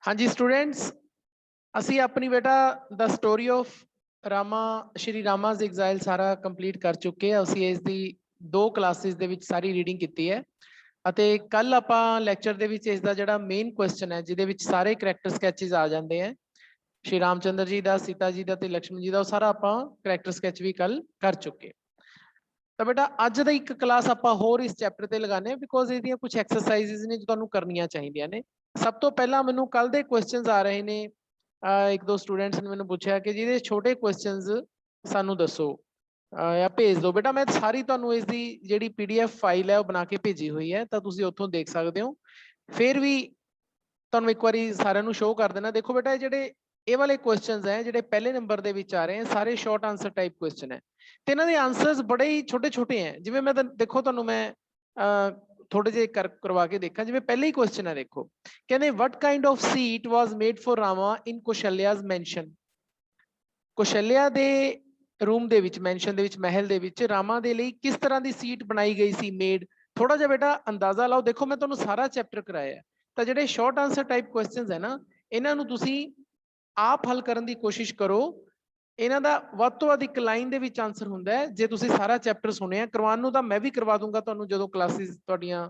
हाँ जी स्टूडेंट्स, असी अपनी बेटा the story of Rama Shri Rama's exile सारा कंप्लीट कर चुके हैं। ਅਸੀਂ ਇਸ ਦੀ 2 ਕਲਾਸਿਸ ਦੇ ਵਿੱਚ ਸਾਰੀ ਰੀਡਿੰਗ ਕੀਤੀ ਹੈ ਅਤੇ ਕੱਲ ਆਪਾਂ ਲੈਕਚਰ ਦੇ ਵਿੱਚ ਇਸ ਦਾ ਜਿਹੜਾ ਮੇਨ ਕੁਐਸਚਨ ਹੈ ਜਿਹਦੇ ਵਿੱਚ ਸਾਰੇ ਕਰੈਕਟਰ ਸਕੈਚਸ ਆ ਜਾਂਦੇ ਆ श्री रामचंद्र जी का, सीता जी का ते लक्ष्मण जी का, सारा आप करैक्टर स्कैच भी कल कर चुके। तो बेटा अज दी एक क्लास आप होर इस चैप्टर ते लगाने बिकॉज इहदियां कुछ एक्सरसाइजिज ने जो तुहानूं करनियां चाहिए ने। सब तो पहला मैनूं कल दे क्वेश्चनस आ रहे ने, एक दो स्टूडेंट्स ने मैनूं पुछया कि जिहदे छोटे क्वेश्चनस सानूं दसो या भेज दो। बेटा मैं सारी तुहानूं इसदी जिहड़ी PDF फाइल है वो बना के भेजी हुई है, तो तुसीं उत्थों देख सकते हो। फिर भी तुहानूं एक बारी सारिਆਂ ਨੂੰ शो कर देना। देखो बेटा जिहड़े ਇਹ ਵਾਲੇ ਕੁਐਸਚਨਸ ਹੈ ਜਿਹੜੇ ਪਹਿਲੇ ਨੰਬਰ ਦੇ ਵਿੱਚ ਆ ਰਹੇ ਹਨ ਸਾਰੇ ਸ਼ਾਰਟ ਆਨਸਰ ਟਾਈਪ ਕੁਐਸਚਨ ਹੈ ਤੇ ਇਹਨਾਂ ਦੇ ਆਨਸਰਸ ਬੜੇ ਹੀ ਛੋਟੇ ਛੋਟੇ ਹੈ। ਜਿਵੇਂ ਮੈਂ ਦੇਖੋ ਤੁਹਾਨੂੰ ਮੈਂ ਥੋੜੇ ਜਿਹੇ ਕਰਵਾ ਕੇ ਦੇਖਾਂ। ਜਿਵੇਂ ਪਹਿਲੇ ਹੀ ਕੁਐਸਚਨ ਹੈ, ਦੇਖੋ ਕਹਿੰਦੇ what kind of seat was made for Rama in Kaushalya's mansion। Kaushalya ਦੇ ਰੂਮ ਦੇ ਵਿੱਚ, ਮੈਂਸ਼ਨ ਦੇ ਵਿੱਚ, ਮਹਿਲ ਦੇ ਵਿੱਚ ਰਾਮਾ ਦੇ ਲਈ ਕਿਸ ਤਰ੍ਹਾਂ ਦੀ ਸੀਟ ਬਣਾਈ ਗਈ ਸੀ ਮੇਡ। ਥੋੜਾ ਜਿਹਾ ਬੇਟਾ ਅੰਦਾਜ਼ਾ ਲਾਓ। ਦੇਖੋ ਮੈਂ ਤੁਹਾਨੂੰ ਸਾਰਾ ਚੈਪਟਰ ਕਰਾਇਆ ਤਾਂ ਜਿਹੜੇ ਸ਼ਾਰਟ ਆਨਸਰ ਟਾਈਪ ਕੁਐਸਚਨਸ ਹੈ ਨਾ ਇਹਨਾਂ ਨੂੰ ਤੁਸੀਂ आप हल करने की कोशिश करो। इन्हां दा वध तों वध एक लाइन दे विच आंसर हुंदा है। जे तुसीं सारा चैप्टर सुनिया करवाउण नूं तां मैं भी करवा दूंगा तुहानूं जदों क्लासिस तुहाडीआं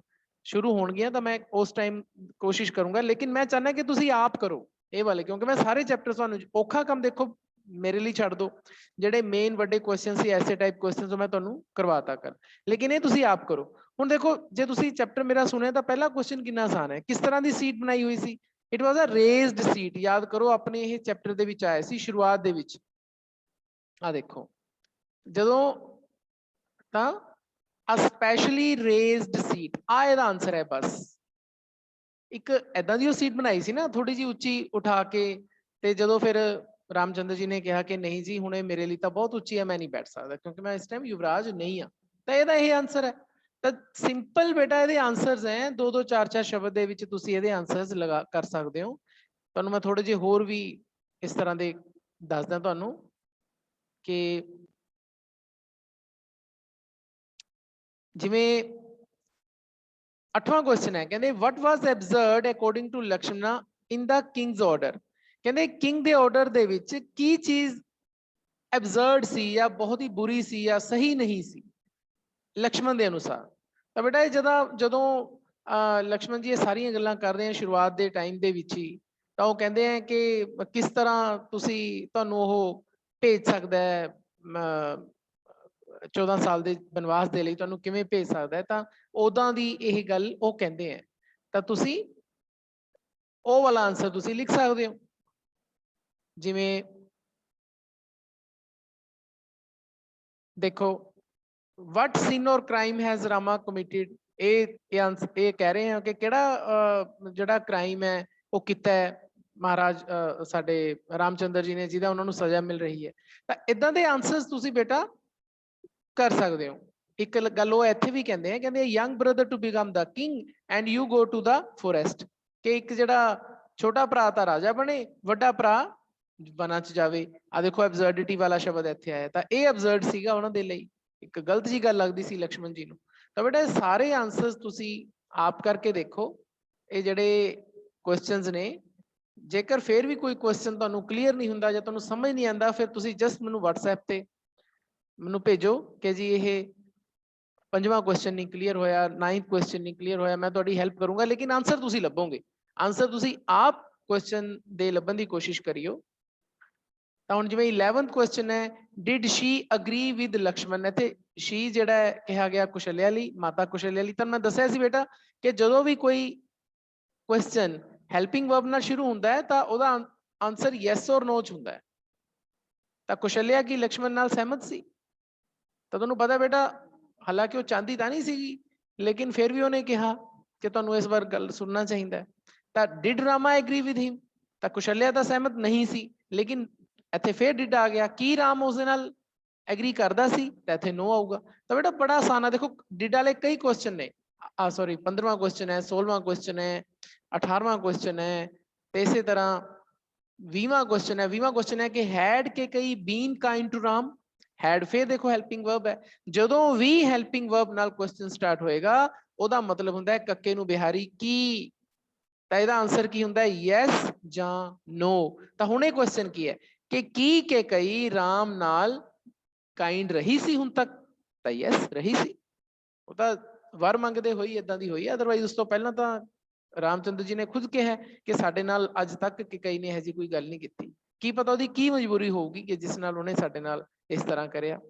शुरू होणगीआं तां मैं उस टाइम कोशिश करूंगा। लेकिन मैं चाहना कि तुसीं आप करो ये वाले, क्योंकि मैं सारे चैप्टर तुहानूं औखा काम देखो मेरे लिए छड्ड दो। जिहड़े मेन वड्डे क्वेश्चन सी ऐसे टाइप क्वेश्चन मैं तुहानूं करवाता कर, लेकिन ये तुसीं आप करो। हुण देखो जे तुसीं चैप्टर मेरा सुनिया तां पहला क्वेश्चन कितना आसान है। किस तरह की सीट बनाई हुई सी? It was a raised seat. याद करो अपने ये चैप्टर दे विच आया सी शुरुआत दे विच। आ देखो जदों तां अ स्पैशली रेज्ड सीट आ इहदा आंसर है। बस एक ऐदां दी सीट बनाई सी ना थोड़ी जी उच्ची उठा के, ते जदों फिर रामचंद्र जी ने कहा कि नहीं जी हुणे मेरे लिए तो बहुत उच्ची है, मैं नहीं बैठ सकता क्योंकि मैं इस टाइम युवराज नहीं हाँ। तो इहदा यही आंसर है। तो सिंपल बेटा ये आंसरस हैं, 2-2 4-4 शब्द दे विच तुसीं इहदे आंसरस लगा कर सकते हो। तुहानूं मैं थोड़े जे होर भी इस तरह दे दसदा तुहानूं कि जिवें 8वां क्वेश्चन है, कहते what was absurd according to Lakshmana in the king's order. कहते किंग दे ऑर्डर दे विच की चीज एब्जर्ड सी या बहुत ही बुरी सी या सही नहीं सी लक्ष्मण के अनुसार। तो बेटा जदों लक्ष्मण जी ये सारियां गल्लां कर रहे हैं शुरुआत के टाइम के विच ही, तो वो कहते हैं कि किस तरह तुसी तुहानूं ओह भेज सकदा है 14 साल के बनवास के लिए तुहानूं किवें भेज सकदा है। तो उदां दी यह गल वो कहते हैं। तो तुसी वो वाला आंसर तुसी लिख सकते हो। जिवें देखो वट सिन और क्राइम हैज रामा कमिटेड। ये कह रहे हैं कि किहड़ा जिहड़ा क्राइम है वो किता है महाराज साडे रामचंद्र जी ने जिहदा उन्होंने सजा मिल रही है। तो इदां दे आंसर्स तुसी बेटा कर सकते हो। एक गल वो इत्थे भी कहते हैं, कहते young brother to become the king and you go to the forest. कि एक जिहड़ा छोटा भरा तां राजा बने, वड्डा भरा वनां च जावे। आ देखो एब्जर्डिटी वाला शब्द इत्थे आया, तां ये एब्जर्ड सीगा उन्हां दे लई, एक गलत जी गल लगदी सी लक्ष्मण जी नूं। तो बेटा सारे आंसर्स तुसी आप करके देखो। ये जिहड़े क्वेश्चनस ने, जेकर फिर भी कोई क्वेश्चन तुहानूं क्लीयर नहीं हुंदा जां तुहानूं समझ नहीं आंदा, फिर तुसी जस्ट मैनूं WhatsApp ते मैनूं भेजो कि जी ये 5वां क्वेश्चन नहीं क्लीयर होया, 9th क्वेश्चन नहीं क्लीयर होया, मैं तुहाडी हेल्प करूंगा। लेकिन आंसर तुसी लभोगे, आंसर तुसी आप क्वेश्चन दे लभण दी कोशिश करियो। तो हुण जिवें 11th क्वेश्चन है, did she agree with Lakshman. इत्थे शी जिहड़ा कहा गया कौशल्या लई, माता कौशल्या लई। तां मैं दस्सिया सी बेटा कि जदों भी कोई क्वेश्चन हैल्पिंग वर्ब नाल शुरू हुंदा है तां ओहदा आंसर यस और नो च हुंदा है। तां कौशल्या की लक्ष्मण नाल सहमत सी? तो तुहानूं पता बेटा हालांकि वो चाहती तो नहीं सीगी, लेकिन फिर भी उन्हें कहा कि तुहानूं इस बार गल सुनना चाहिए। तो did Rama agree with him. तो कौशल्या तो सहमत नहीं सी, लेकिन इत्थे फिर डिड आ गया। की राम उस दे नाल एग्री करदा सी? तो इत्थे नो आऊगा। तो बेटा बड़ा आसान है। देखो डिड वाले कई क्वेश्चन ने, सॉरी 15वां क्वेश्चन है, 16वां क्वेश्चन है, 18वां क्वेश्चन है, तो इसी तरह 20वां क्वेश्चन है। 20वां क्वेश्चन है कि हैड के कई been kind to Ram. Had फिर देखो हेल्पिंग वर्ब है। जदों भी हेल्पिंग वर्ब नाल क्वेश्चन स्टार्ट होएगा ओदा मतलब हुंदा है कक्के नूं बिहारी की ਤਾਂ ਇਹਦਾ ਆਨਸਰ ਕੀ ਹੁੰਦਾ ਹੈ, ਯੈਸ ਜਾਂ ਨੋ। ਤਾਂ ਹੁਣ ਇਹ ਕੁਐਸਚਨ ਕੀ ਹੈ ਕਿ ਕੀ ਕੇਕਈ ਰਾਮ ਨਾਲ ਕਾइंड ਰਹੀ ਸੀ ਹੁਣ ਤੱਕ, ਤਾਂ ਯੈਸ ਰਹੀ ਸੀ। ਉਹ ਤਾਂ ਵਰ ਮੰਗਦੇ ਹੋਈ ਇਦਾਂ ਦੀ ਹੋਈ, ਅਦਰਵਾਈਜ਼ ਉਸ ਤੋਂ ਪਹਿਲਾਂ ਤਾਂ ਰਾਮਚੰਦਰ ਜੀ ਨੇ ਖੁਦ ਕਿਹਾ ਕਿ ਸਾਡੇ ਨਾਲ ਅੱਜ ਤੱਕ ਕੇਕਈ ਨੇ ਇਹੋ ਜਿਹੀ ਕੋਈ ਗੱਲ ਨਹੀਂ ਕੀਤੀ। ਕੀ ਪਤਾ ਉਹਦੀ ਕੀ ਮਜਬੂਰੀ ਹੋਊਗੀ ਕਿ ਜਿਸ ਨਾਲ ਉਹਨੇ ਸਾਡੇ ਨਾਲ ਇਸ ਤਰ੍ਹਾਂ ਕਰਿਆ।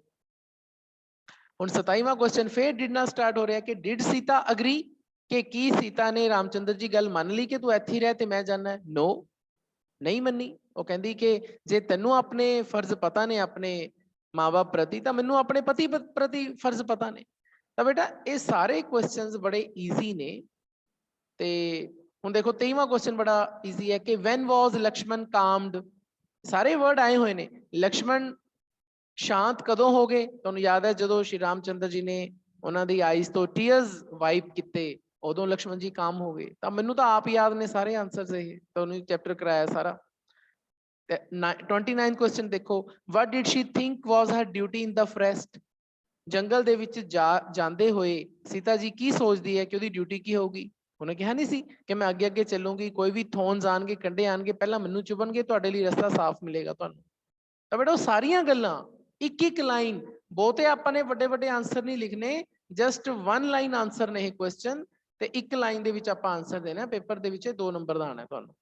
ਹੁਣ 27ਵਾਂ ਕੁਐਸਚਨ ਫੇਰ ਡਿਡ ਨਾਲ ਸਟਾਰਟ ਹੋ ਰਿਹਾ ਕਿ ਡਿਡ ਸੀਤਾ ਅਗਰੀ, ਕਿ ਕੀ ਸੀਤਾ ਨੇ ਰਾਮਚੰਦਰ ਜੀ ਗੱਲ ਮੰਨ ਲਈ ਕਿ ਤੂੰ ਇੱਥੇ ਹੀ ਰਹਿ ਤੇ ਮੈਂ ਜਾਣਾ? ਨੋ, ਨਹੀਂ ਮੰਨੀ। ਉਹ ਕਹਿੰਦੀ ਕਿ ਜੇ ਤੈਨੂੰ ਆਪਣੇ ਫਰਜ਼ ਪਤਾ ਨੇ ਆਪਣੇ ਮਾਂ-ਬਾਪ ਪ੍ਰਤੀ, ਤਾਂ ਮੈਨੂੰ ਆਪਣੇ ਪਤੀ ਪ੍ਰਤੀ ਫਰਜ਼ ਪਤਾ ਨੇ। ਤਾਂ ਬੇਟਾ ਇਹ ਸਾਰੇ ਕੁਐਸਚਨਸ ਬੜੇ ਈਜ਼ੀ ਨੇ। ਤੇ ਹੁਣ ਦੇਖੋ 23ਵਾਂ ਕੁਐਸਚਨ ਬੜਾ ਈਜ਼ੀ ਹੈ ਕਿ ਵੈਨ ਵਾਜ਼ ਲਕਸ਼ਮਣ ਕਾਮਡ, ਸਾਰੇ ਵਰਡ ਆਏ ਹੋਏ ਨੇ। ਲਕਸ਼ਮਣ ਸ਼ਾਂਤ ਕਦੋਂ ਹੋ ਗਏ? ਤੁਹਾਨੂੰ ਯਾਦ ਹੈ ਜਦੋਂ ਸ਼੍ਰੀ ਰਾਮਚੰਦਰ ਜੀ ਨੇ ਉਹਨਾਂ ਦੀ ਆਈਜ਼ ਤੋਂ ਟੀਅਰਸ ਵਾਈਪ ਕੀਤੇ, ਉਦੋਂ ਲਕਸ਼ਮਣ ਜੀ ਕਾਮ ਹੋ ਗਏ। ਤਾਂ ਮੈਨੂੰ ਤਾਂ ਆਪ ਯਾਦ ਨੇ ਸਾਰੇ ਆਨਸਰਸ, ਇਹ ਤੁਹਾਨੂੰ ਚੈਪਟਰ ਕਰਾਇਆ ਸਾਰਾ। 29 ਕੁਐਸਚਨ ਦੇਖੋ, what did she think was her duty in the forest? ਜੰਗਲ ਦੇ ਵਿੱਚ ਜਾਂਦੇ ਹੋਏ ਸੀਤਾ ਜੀ ਕੀ ਸੋਚਦੀ ਹੈ ਕਿ ਉਹਦੀ ਡਿਊਟੀ ਕੀ ਹੋਊਗੀ? ਉਹਨੇ ਕਿਹਾ ਨਹੀਂ ਸੀ ਕਿ ਮੈਂ ਅੱਗੇ ਅੱਗੇ ਚੱਲੂੰਗੀ, ਕੋਈ ਵੀ ਥੋਨਸ ਆਣਗੇ, ਕੰਡੇ ਆਣਗੇ, ਪਹਿਲਾਂ ਮੈਨੂੰ ਚੁਭਣਗੇ, ਤੁਹਾਡੇ ਲਈ ਰਸਤਾ ਸਾਫ਼ ਮਿਲੇਗਾ ਤੁਹਾਨੂੰ। ਤਾਂ ਬੇਟਾ ਉਹ ਸਾਰੀਆਂ ਗੱਲਾਂ ਇੱਕ ਇੱਕ ਲਾਈਨ, ਬਹੁਤੇ ਆਪਾਂ ਨੇ ਵੱਡੇ ਵੱਡੇ ਆਨਸਰ ਨਹੀਂ ਲਿਖਣੇ, ਜਸਟ 1 ਲਾਈਨ ਆਨਸਰ ਨੇ ਇਹ ਕੁਐਸਚਨ, ਤੇ ਇੱਕ ਲਾਈਨ ਦੇ ਵਿੱਚ ਆਪਾਂ ਆਨਸਰ ਦੇਣਾ। ਪੇਪਰ ਦੇ ਵਿੱਚ 2 ਨੰਬਰ ਦਾ ਆਣਾ ਤੁਹਾਨੂੰ।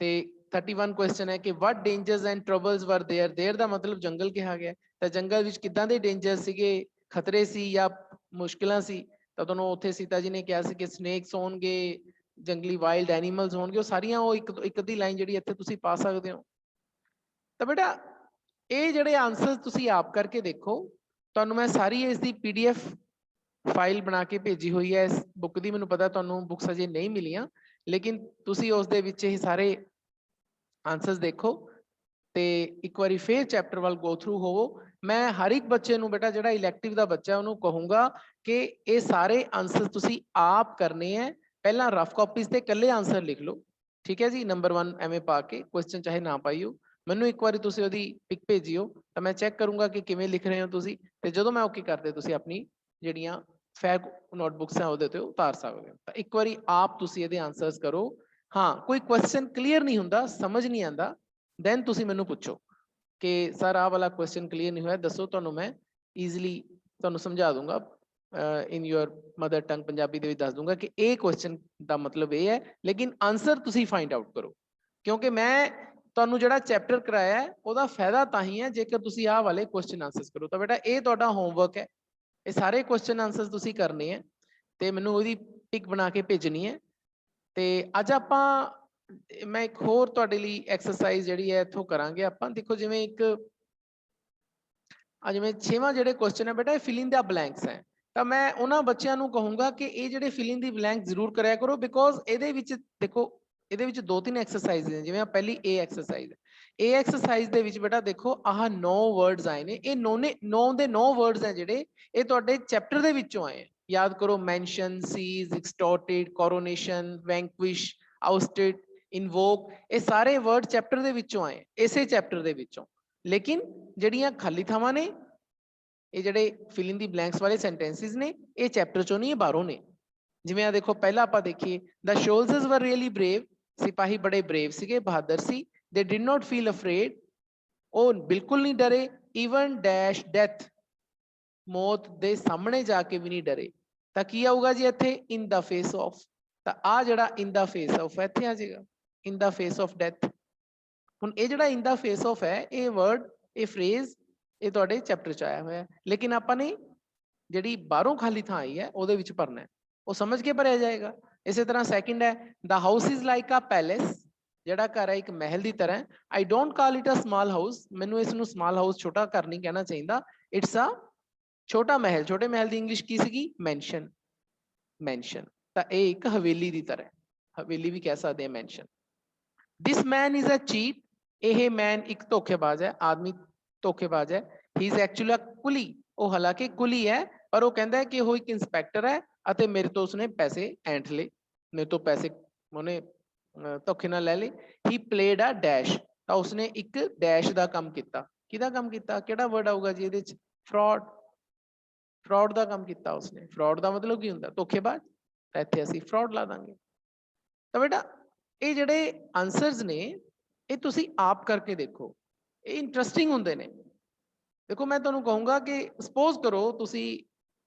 ਤੇ 31 ਕੁਐਸਚਨ ਹੈ ਕਿ what dangers and troubles were there? there ਦਾ ਮਤਲਬ ਜੰਗਲ ਕਿਹਾ ਗਿਆ, ਤਾਂ ਜੰਗਲ ਵਿੱਚ ਕਿੱਦਾਂ ਦੇ ਡੇਂਜਰ ਸੀਗੇ, ਖਤਰੇ ਸੀ ਜਾਂ ਮੁਸ਼ਕਿਲਾਂ ਸੀ? ਤਾਂ ਤੁਹਾਨੂੰ ਉੱਥੇ ਸੀਤਾ ਜੀ ਨੇ ਕਿਹਾ ਸੀ ਕਿ ਸਨੇਕਸ ਹੋਣਗੇ, ਜੰਗਲੀ ਵਾਈਲਡ ਐਨੀਮਲਸ ਹੋਣਗੇ। ਉਹ ਸਾਰੀਆਂ ਉਹ ਇੱਕ ਅੱਧੀ ਲਾਈਨ ਜਿਹੜੀ ਇੱਥੇ ਤੁਸੀਂ ਪਾ ਸਕਦੇ ਹੋ। ਤਾਂ ਬੇਟਾ ਇਹ ਜਿਹੜੇ ਆਨਸਰ ਤੁਸੀਂ ਆਪ ਕਰਕੇ ਦੇਖੋ, ਤੁਹਾਨੂੰ ਮੈਂ ਸਾਰੀ ਇਸ ਦੀ PDF ਫਾਈਲ ਬਣਾ ਕੇ ਭੇਜੀ ਹੋਈ ਹੈ। ਇਸ ਬੁੱਕ ਦੀ ਮੈਨੂੰ ਪਤਾ ਤੁਹਾਨੂੰ ਬੁੱਕਸ ਅਜੇ ਨਹੀਂ ਮਿਲੀਆਂ, ਲੇਕਿਨ ਤੁਸੀਂ ਉਸ ਦੇ ਵਿੱਚ ਇਹ ਸਾਰੇ ਆਨਸਰਸ ਦੇਖੋ ਤੇ ਇੱਕ ਵਾਰੀ ਫੇਰ ਚੈਪਟਰ ਵੱਲ ਗੋ ਥਰੂ ਹੋਵੋ। ਮੈਂ ਹਰ ਇੱਕ ਬੱਚੇ ਨੂੰ ਬੇਟਾ ਜਿਹੜਾ ਇਲੈਕਟਿਵ ਦਾ ਬੱਚਾ ਉਹਨੂੰ ਕਹੂੰਗਾ ਕਿ ਇਹ ਸਾਰੇ ਆਨਸਰ ਤੁਸੀਂ ਆਪ ਕਰਨੇ ਹੈ। ਪਹਿਲਾਂ ਰਫ ਕਾਪੀਜ਼ ਤੇ ਇਕੱਲੇ ਆਨਸਰ ਲਿਖ ਲਓ, ਠੀਕ ਹੈ ਜੀ, ਨੰਬਰ 1 ਐਵੇਂ ਪਾ ਕੇ, ਕੁਐਸਚਨ ਚਾਹੇ ਨਾ ਪਾਈਓ। ਮੈਨੂੰ ਇੱਕ ਵਾਰੀ ਤੁਸੀਂ ਉਹਦੀ ਪਿਕ ਭੇਜਿਓ ਤਾਂ ਮੈਂ ਚੈੱਕ ਕਰੂੰਗਾ ਕਿ ਕਿਵੇਂ ਲਿਖ ਰਹੇ ਹੋ ਤੁਸੀਂ, ਤੇ ਜਦੋਂ ਮੈਂ ਓਕੇ ਕਰਦੇ ਤੁਸੀਂ ਆਪਣੀ ਜਿਹੜੀਆਂ ਫੈਕ ਨੋਟਬੁੱਕਸ ਆ ਉਹਦੇ ਤੇ ਉਤਾਰ ਸਕਦੇ ਹੋ। ਤਾਂ ਇੱਕ ਵਾਰੀ ਆਪ ਤੁਸੀਂ ਇਹਦੇ ਆਨਸਰਸ ਕਰੋ। ਹਾਂ, ਕੋਈ ਕੁਐਸਚਨ ਕਲੀਅਰ ਨਹੀਂ ਹੁੰਦਾ, ਸਮਝ ਨਹੀਂ ਆਉਂਦਾ, ਦੈਨ ਤੁਸੀਂ ਮੈਨੂੰ ਪੁੱਛੋ ਕਿ ਸਰ ਆਹ ਵਾਲਾ ਕੁਐਸਚਨ ਕਲੀਅਰ ਨਹੀਂ ਹੋਇਆ, ਦੱਸੋ, ਤੁਹਾਨੂੰ ਮੈਂ ਈਜ਼ੀਲੀ ਤੁਹਾਨੂੰ ਸਮਝਾ ਦੂੰਗਾ ਇਨ ਯੂਅਰ ਮਦਰ ਟੰਗ ਪੰਜਾਬੀ ਦੇ ਵਿੱਚ ਦੱਸ ਦੂੰਗਾ ਕਿ ਇਹ ਕੁਐਸਚਨ ਦਾ ਮਤਲਬ ਇਹ ਹੈ, ਲੇਕਿਨ ਆਨਸਰ ਤੁਸੀਂ ਫਾਈਂਡ ਆਊਟ ਕਰੋ। ਕਿਉਂਕਿ ਮੈਂ ਤੁਹਾਨੂੰ ਜਿਹੜਾ ਚੈਪਟਰ ਕਰਾਇਆ ਹੈ ਉਹਦਾ ਫਾਇਦਾ ਤਾਂ ਹੀ ਹੈ ਜੇਕਰ ਤੁਸੀਂ ਆਹ ਵਾਲੇ ਕੁਐਸਚਨ ਆਨਸਰਸ ਕਰੋ। ਤਾਂ ਬੇਟਾ ਇਹ ਤੁਹਾਡਾ ਹੋਮਵਰਕ ਹੈ, ਇਹ ਸਾਰੇ ਕੁਐਸਚਨ ਆਨਸਰਸ ਤੁਸੀਂ ਕਰਨੇ ਹੈ ਤੇ ਮੈਨੂੰ ਉਹਦੀ ਪਿਕ ਬਣਾ ਕੇ ਭੇਜਣੀ ਹੈ। ਤੇ ਅੱਜ ਆਪਾਂ ਮੈਂ ਇੱਕ ਹੋਰ ਤੁਹਾਡੇ ਲਈ ਐਕਸਰਸਾਈਜ਼ ਜਿਹੜੀ ਹੈ ਇੱਥੋਂ ਕਰਾਂਗੇ ਆਪਾਂ। ਦੇਖੋ ਜਿਵੇਂ ਇੱਕ ਜਿਵੇਂ 6ਵਾਂ ਜਿਹੜੇ ਕੁਐਸਚਨ ਹੈ ਬੇਟਾ, ਇਹ ਫਿਲਿੰਗ ਦਾ ਬਲੈਂਕਸ ਹੈ। ਤਾਂ ਮੈਂ ਉਹਨਾਂ ਬੱਚਿਆਂ ਨੂੰ ਕਹੂੰਗਾ ਕਿ ਇਹ ਜਿਹੜੇ ਫਿਲਿੰਗ ਦੀ ਬਲੈਂਕ ਜ਼ਰੂਰ ਕਰਿਆ ਕਰੋ, ਬਿਕੋਜ਼ ਇਹਦੇ ਵਿੱਚ ਦੇਖੋ ਇਹਦੇ ਵਿੱਚ 2-3 ਐਕਸਰਸਾਈਜ਼ ਨੇ। ਜਿਵੇਂ ਪਹਿਲੀ ਇਹ ਐਕਸਰਸਾਈਜ਼ ਹੈ, ਇਹ ਐਕਸਰਸਾਈਜ਼ ਦੇ ਵਿੱਚ ਬੇਟਾ ਦੇਖੋ ਆਹ 9 ਵਰਡਸ ਆਏ ਨੇ। ਇਹ 9 ਦੇ 9 ਵਰਡਸ ਹੈ ਜਿਹੜੇ ਇਹ ਤੁਹਾਡੇ ਚੈਪਟਰ ਦੇ ਵਿੱਚੋਂ ਆਏ। ਯਾਦ ਕਰੋ, ਮੈਂਸ਼ਨ, ਸੀਜ਼, ਐਕਸਟੋਰਟਡ, ਕੋਰੋਨੇਸ਼ਨ, ਵੈਂਕੁਇਸ਼, ਆਊਸਟਡ, ਇਨਵੋਕ, ਇਹ ਸਾਰੇ ਵਰਡ ਚੈਪਟਰ ਦੇ ਵਿੱਚੋਂ ਆਏ, ਇਸੇ ਚੈਪਟਰ ਦੇ ਵਿੱਚੋਂ। ਲੇਕਿਨ ਜਿਹੜੀਆਂ ਖਾਲੀ ਥਾਵਾਂ ਨੇ, ਇਹ ਜਿਹੜੇ ਫਿਲਿੰਗ ਦੀ ਬਲੈਂਕਸ ਵਾਲੇ ਸੈਂਟੈਂਸਿਸ ਨੇ, ਇਹ ਚੈਪਟਰ ਚੋਂ ਨਹੀਂ, ਇਹ ਬਾਹਰੋਂ ਨੇ। ਜਿਵੇਂ ਆ ਦੇਖੋ, ਪਹਿਲਾਂ ਆਪਾਂ ਦੇਖੀਏ, ਦ ਸੋਲਜਰਸ ਵਰ ਰੀਅਲੀ ਬਰੇਵ, ਸਿਪਾਹੀ ਬੜੇ ਬਰੇਵ ਸੀਗੇ, ਬਹਾਦਰ ਸੀ। ਦੇ ਡਿਡ ਨੋਟ ਫੀਲ ਅਫਰੇਡ, ਉਹ ਬਿਲਕੁਲ ਨਹੀਂ ਡਰੇ। ਈਵਨ ਡੈਸ਼ ਡੈਥ, ਮੌਤ ਦੇ ਸਾਹਮਣੇ ਜਾ ਕੇ ਵੀ ਨਹੀਂ ਡਰੇ। ਤਾਂ ਕੀ ਆਊਗਾ ਜੀ ਇੱਥੇ? ਇਨ ਦਾ ਫੇਸ ਆਫ। ਤਾਂ ਆ ਜਿਹੜਾ ਇਨ ਦਾ ਫੇਸ ਆਫ ਹੈ ਇੱਥੇ ਆ ਜਾਏਗਾ, ਇਨ ਦਾ ਫੇਸ ਆਫ ਡੈਥ। ਹੁਣ ਇਹ ਜਿਹੜਾ ਇਨ ਦਾ ਫੇਸ ਆਫ ਹੈ, ਇਹ ਵਰਡ, ਇਹ ਫਰੇਜ਼, ਇਹ ਤੁਹਾਡੇ ਚੈਪਟਰ ਚ ਆਇਆ ਹੋਇਆ, ਲੇਕਿਨ ਆਪਾਂ ਨੇ ਜਿਹੜੀ ਬਾਹਰੋਂ ਖਾਲੀ ਥਾਂ ਆਈ ਹੈ ਉਹਦੇ ਵਿੱਚ ਭਰਨਾ ਹੈ, ਉਹ ਸਮਝ ਕੇ ਭਰਿਆ ਜਾਏਗਾ। ਇਸੇ ਤਰ੍ਹਾਂ ਸੈਕਿੰਡ ਹੈ, the house is like a palace, ਜਿਹੜਾ ਘਰ ਹੈ ਇੱਕ ਮਹਿਲ ਦੀ ਤਰ੍ਹਾਂ। I don't call it a small house, ਮੈਨੂੰ ਇਸ ਨੂੰ ਸਮਾਲ ਹਾਊਸ, ਛੋਟਾ ਘਰ ਨਹੀਂ ਕਹਿਣਾ ਚਾਹੀਦਾ। ਇਟਸ ਅ ਛੋਟਾ ਮਹਿਲ। ਛੋਟੇ ਮਹਿਲ ਦੀ ਇੰਗਲਿਸ਼ ਕੀ ਸੀਗੀ? ਮੈਂਸ਼ਨ। ਮੈਂਸ਼ਨ। ਤਾਂ ਇਹ ਇੱਕ ਹਵੇਲੀ ਦੀ ਤਰ੍ਹਾਂ, ਹਵੇਲੀ ਵੀ ਕਹਿ ਸਕਦੇ ਹਾਂ mention. This man is a cheat, ਇਹ ਮੈਨ ਇੱਕ ਧੋਖੇਬਾਜ਼ ਹੈ, ਆਦਮੀ ਧੋਖੇਬਾਜ਼ ਹੈ। ਹੀ ਇਜ਼ ਐਕਚੁਅਲੀ ਅ ਕੁਲੀ, ਉਹ ਹਾਲਾਂਕਿ ਕੁਲੀ ਹੈ, ਪਰ ਉਹ ਕਹਿੰਦਾ ਹੈ ਕਿ ਉਹ ਇੱਕ ਇੰਸਪੈਕਟਰ ਹੈ ਅਤੇ ਮੇਰੇ ਤੋਂ ਉਸਨੇ ਪੈਸੇ ਐਂਠ ਲਏ, ਮੇਰੇ ਤੋਂ ਪੈਸੇ ਉਹਨੇ ਧੋਖੇ ਨਾਲ ਲੈ ਲਏ। ਹੀ ਪਲੇਡ ਅ ਡੈਸ਼, ਤਾਂ ਉਸਨੇ ਇੱਕ ਡੈਸ਼ ਦਾ ਕੰਮ ਕੀਤਾ। ਕਿਹਦਾ ਕੰਮ ਕੀਤਾ? ਕਿਹੜਾ ਵਰਡ ਆਊਗਾ ਜੀ ਇਹਦੇ ਚ? ਫਰਾਡ। ਫਰਾਡ ਦਾ ਕੰਮ ਕੀਤਾ ਉਸਨੇ। ਫਰਾਡ ਦਾ ਮਤਲਬ ਕੀ ਹੁੰਦਾ? ਧੋਖੇਬਾਜ਼। ਤਾਂ ਇੱਥੇ ਅਸੀਂ ਫਰਾਡ ਲਾ ਦਾਂਗੇ। ਤਾਂ ਬੇਟਾ ਇਹ ਜਿਹੜੇ ਆਨਸਰਸ ਨੇ ਇਹ ਤੁਸੀਂ ਆਪ ਕਰਕੇ ਦੇਖੋ, ਇਹ ਇੰਟਰਸਟਿੰਗ ਹੁੰਦੇ ਨੇ। ਦੇਖੋ ਮੈਂ ਤੁਹਾਨੂੰ ਕਹੂੰਗਾ ਕਿ ਸਪੋਜ਼ ਕਰੋ ਤੁਸੀਂ